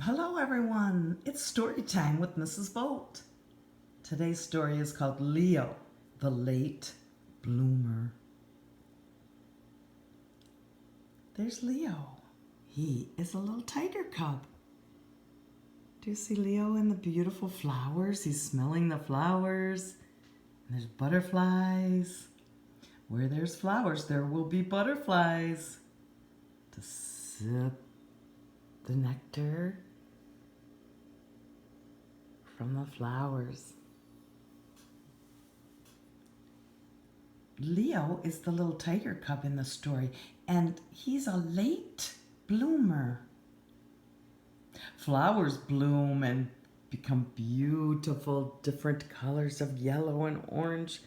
Hello everyone, it's story time with Mrs. Bolt. Today's story is called Leo, the Late Bloomer. There's Leo. He is a little tiger cub. Do you see Leo in the beautiful flowers? He's smelling the flowers. And there's butterflies. Where there's flowers, there will be butterflies to sip the nectar from the flowers. Leo is the little tiger cub in the story, and he's a late bloomer. Flowers bloom and become beautiful, different colors of yellow and orange,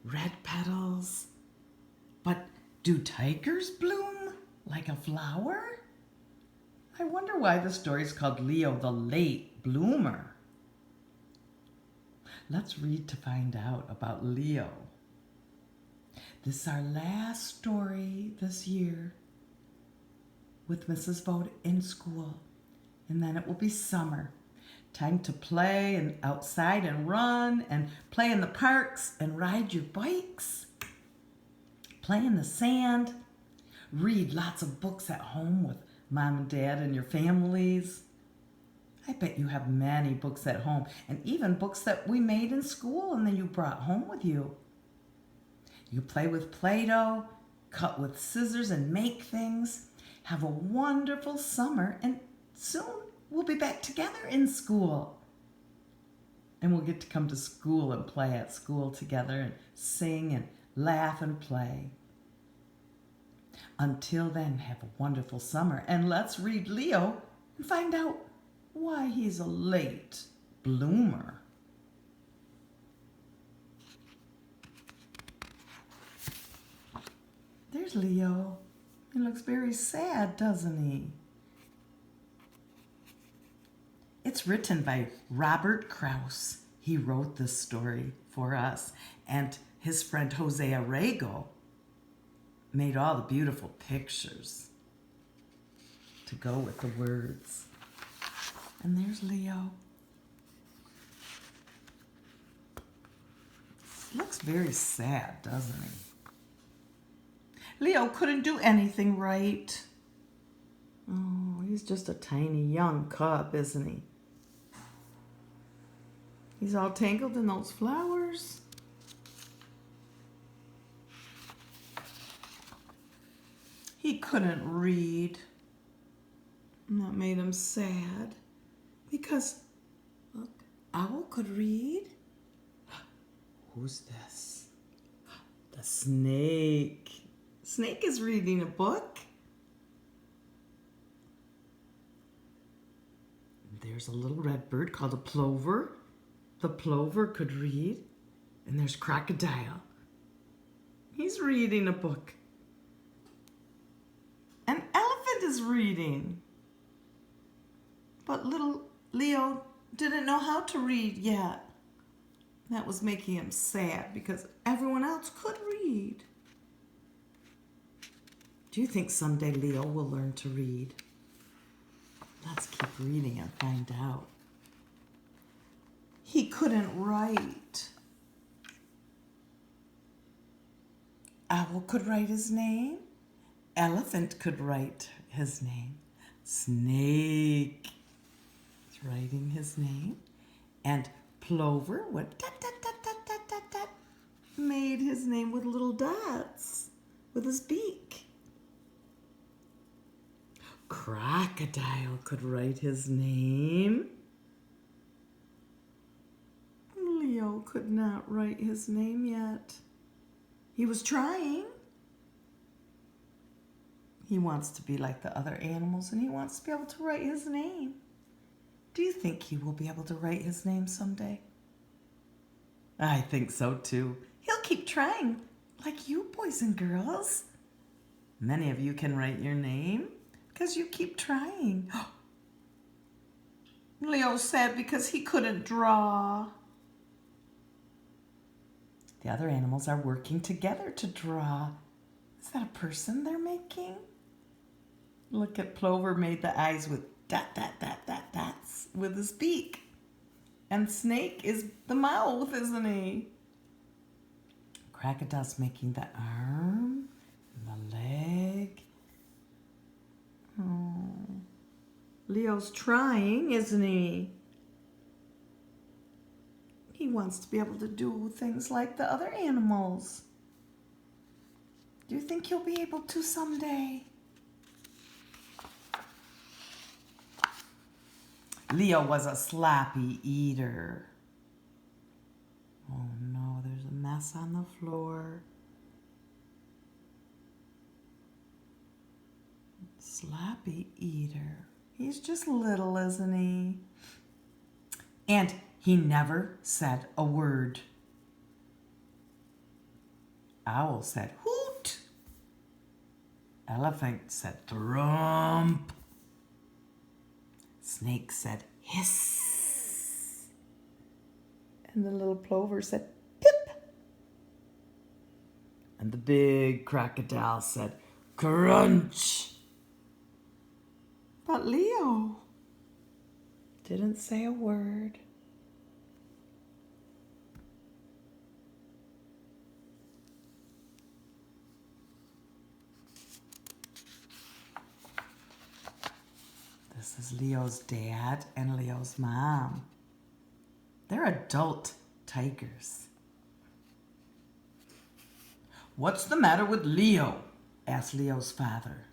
red petals. But do tigers bloom like a flower? I wonder why the story is called Leo, the Late Bloomer. Let's read to find out about Leo. This is our last story this year with Mrs. Vogt in school. And then it will be summer. Time to play and outside and run and play in the parks and ride your bikes. Play in the sand. Read lots of books at home with mom and dad and your families. I bet you have many books at home, and even books that we made in school and then you brought home with you. You play with Play-Doh, cut with scissors and make things. Have a wonderful summer, and soon we'll be back together in school. And we'll get to come to school and play at school together and sing and laugh and play. Until then, have a wonderful summer, and let's read Leo and find out why he's a late bloomer. There's Leo. He looks very sad, doesn't he? It's written by Robert Krause. He wrote this story for us, and his friend Jose Arrego made all the beautiful pictures to go with the words. And there's Leo. Looks very sad, doesn't he? Leo couldn't do anything right. Oh, he's just a tiny young cub, isn't he? He's all tangled in those flowers. He couldn't read. And that made him sad. Because, look, Owl could read. Who's this? The snake. Snake is reading a book. There's a little red bird called a plover. The plover could read. And there's Crocodile. He's reading a book. An elephant is reading. But little Leo didn't know how to read yet. That was making him sad because everyone else could read. Do you think someday Leo will learn to read? Let's keep reading and find out. He couldn't write. Owl could write his name. Elephant could write his name. Snake is writing his name. And Plover went dot, dot, dot, dot, dot, dot, dot, made his name with little dots with his beak. Crocodile could write his name. Leo could not write his name yet. He was trying. He wants to be like the other animals, and he wants to be able to write his name. Do you think he will be able to write his name someday? I think so too. He'll keep trying, like you boys and girls. Many of you can write your name because you keep trying. Leo's sad because he couldn't draw. The other animals are working together to draw. Is that a person they're making? Look at Plover made the eyes with That's with his beak. And Snake is the mouth, isn't he? Crocodile's making the arm and the leg. Oh. Leo's trying, isn't he? He wants to be able to do things like the other animals. Do you think he'll be able to someday? Leo was a sloppy eater. Oh no, there's a mess on the floor. Sloppy eater. He's just little, isn't he? And he never said a word. Owl said hoot. Elephant said thump. Snake said hiss. And the little plover said pip. And the big crocodile said crunch. But Leo didn't say a word. This is Leo's dad and Leo's mom. They're adult tigers. What's the matter with Leo? Asked Leo's father.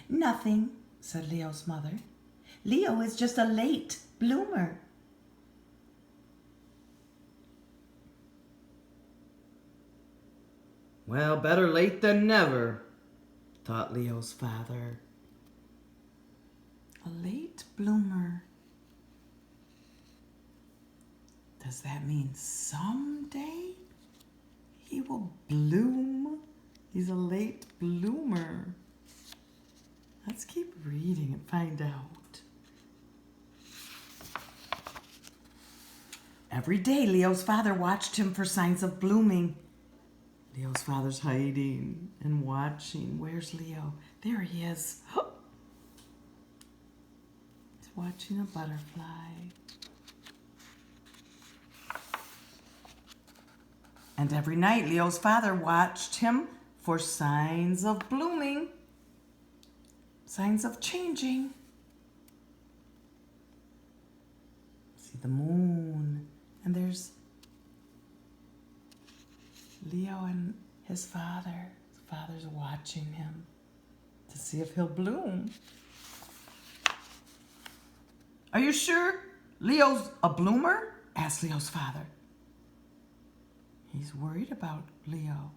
Nothing, said Leo's mother. Leo is just a late bloomer. Well, better late than never, thought Leo's father. A late bloomer. Does that mean someday he will bloom? He's a late bloomer. Let's keep reading and find out. Every day, Leo's father watched him for signs of blooming. Leo's father's hiding and watching. Where's Leo? There he is. He's watching a butterfly. And every night, Leo's father watched him for signs of blooming, signs of changing. See the moon, and there's Leo and his father. His father's watching him to see if he'll bloom. Are you sure Leo's a bloomer? Asked Leo's father. He's worried about Leo.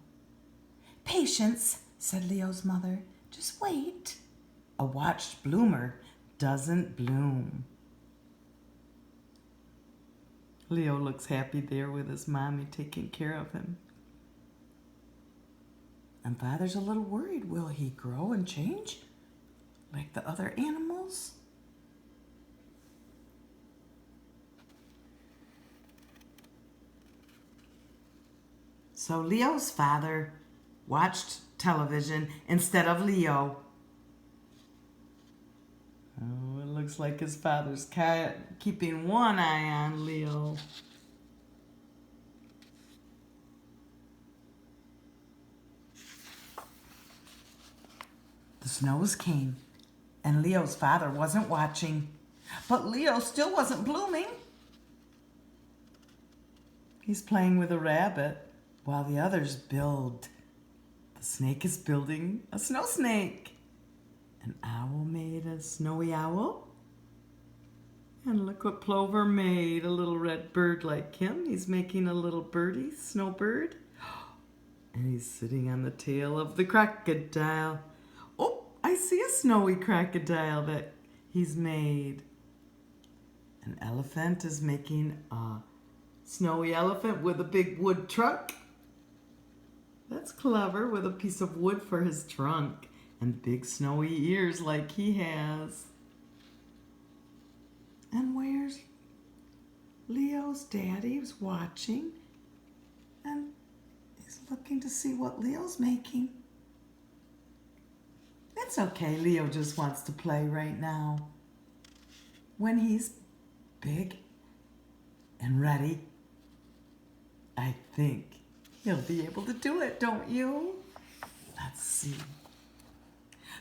Patience, said Leo's mother. Just wait. A watched bloomer doesn't bloom. Leo looks happy there with his mommy taking care of him. And father's a little worried. Will he grow and change like the other animals? So Leo's father watched television instead of Leo. Oh, it looks like his father's keeping one eye on Leo. The snows came, and Leo's father wasn't watching. But Leo still wasn't blooming. He's playing with a rabbit while the others build. The snake is building a snow snake. An owl made a snowy owl. And look what Plover made, a little red bird like him. He's making a little birdie, snowbird. And he's sitting on the tail of the crocodile. Oh, I see a snowy crocodile that he's made. An elephant is making a snowy elephant with a big wood trunk. That's clever, with a piece of wood for his trunk and big snowy ears like he has. And where's Leo's daddy? He's watching and he's looking to see what Leo's making. It's okay, Leo just wants to play right now. when he's big and ready, I think he'll be able to do it, don't you? Let's see.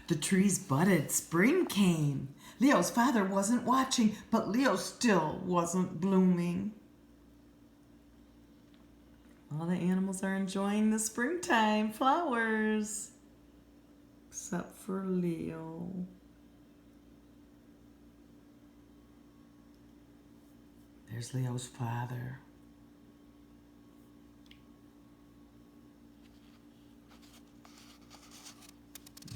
The trees budded, spring came. Leo's father wasn't watching, but Leo still wasn't blooming. All the animals are enjoying the springtime flowers, except for Leo. There's Leo's father.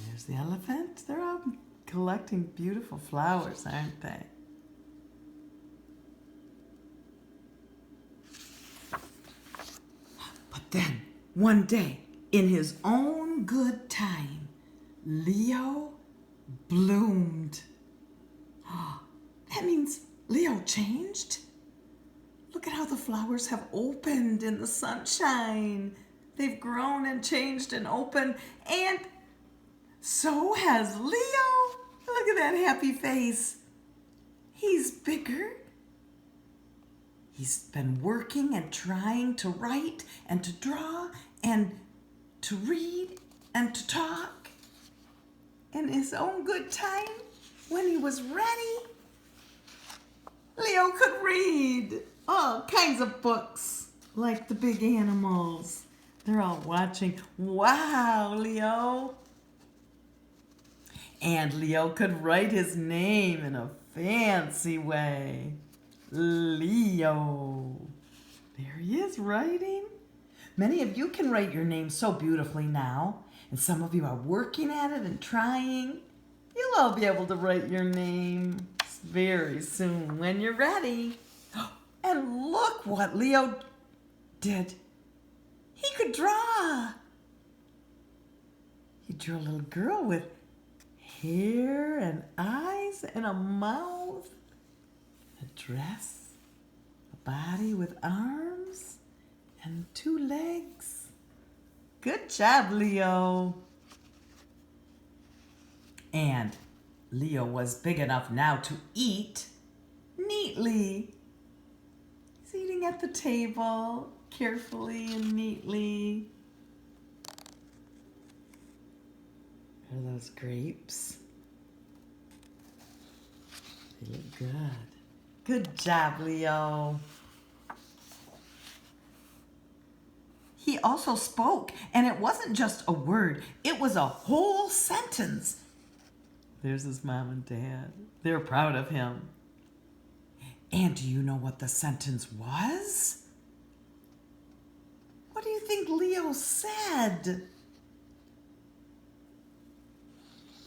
There's the elephant. They're all collecting beautiful flowers, aren't they? But then, one day, in his own good time, Leo bloomed. That means Leo changed. Look at how the flowers have opened in the sunshine. They've grown and changed and opened, and so has Leo. Look at that happy face. He's bigger. He's been working and trying to write and to draw and to read and to talk. In his own good time, when he was ready, Leo could read all kinds of books, like the big animals. They're all watching. Wow, Leo. And Leo could write his name in a fancy way. Leo. There he is writing. Many of you can write your name so beautifully now, and some of you are working at it and trying. You'll all be able to write your name very soon when you're ready. And look what Leo did. He could draw. He drew a little girl with hair and eyes and a mouth, a dress, a body with arms and 2 legs. Good job, Leo. And Leo was big enough now to eat neatly. He's eating at the table carefully and neatly. Are those grapes? They look good. Good job, Leo. He also spoke, and it wasn't just a word. It was a whole sentence. There's his mom and dad. They're proud of him. And do you know what the sentence was? What do you think Leo said?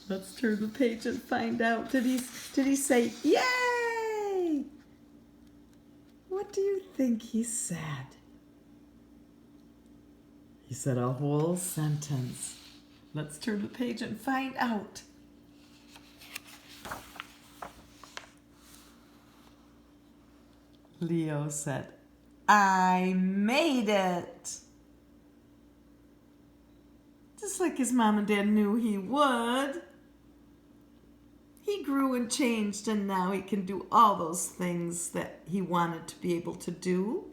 Let's turn the page and find out. Did he say, yay? What do you think he said? He said a whole sentence. Let's turn the page and find out. Leo said, I made it. Just like his mom and dad knew he would. He grew and changed, and now he can do all those things that he wanted to be able to do.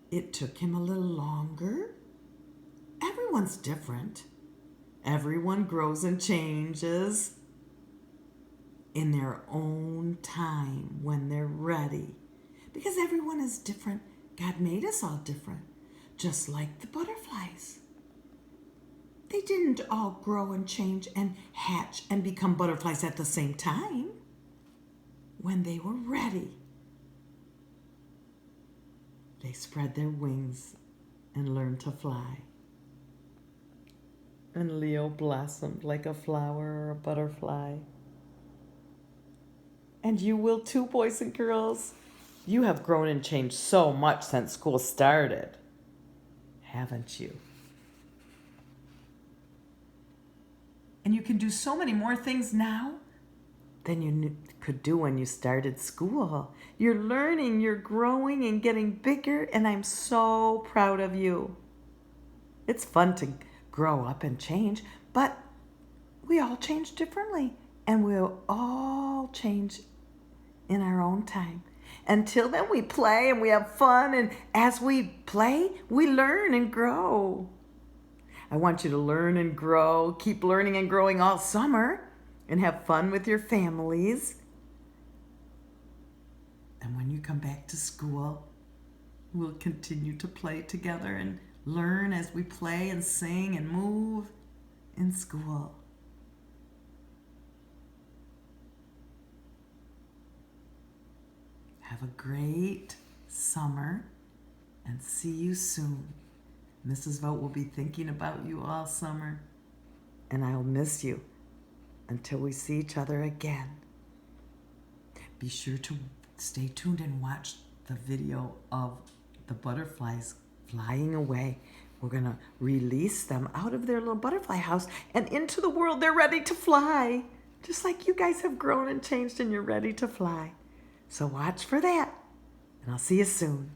It took him a little longer. Everyone's different. Everyone grows and changes in their own time when they're ready. Because everyone is different. God made us all different, just like the butterflies. They didn't all grow and change and hatch and become butterflies at the same time. When they were ready, they spread their wings and learned to fly. And Leo blossomed like a flower or a butterfly. And you will too, boys and girls. You have grown and changed so much since school started, haven't you? And you can do so many more things now than you could do when you started school. You're learning, you're growing and getting bigger, and I'm so proud of you. It's fun to grow up and change, but we all change differently, and we'll all change in our own time. Until then, we play and we have fun, and as we play, we learn and grow. I want you to learn and grow, keep learning and growing all summer, and have fun with your families. And when you come back to school, we'll continue to play together and learn as we play and sing and move in school. Have a great summer and see you soon. Mrs. Vogt will be thinking about you all summer, and I'll miss you until we see each other again. Be sure to stay tuned and watch the video of the butterflies flying away. We're going to release them out of their little butterfly house and into the world. They're ready to fly, just like you guys have grown and changed and you're ready to fly. So watch for that, and I'll see you soon.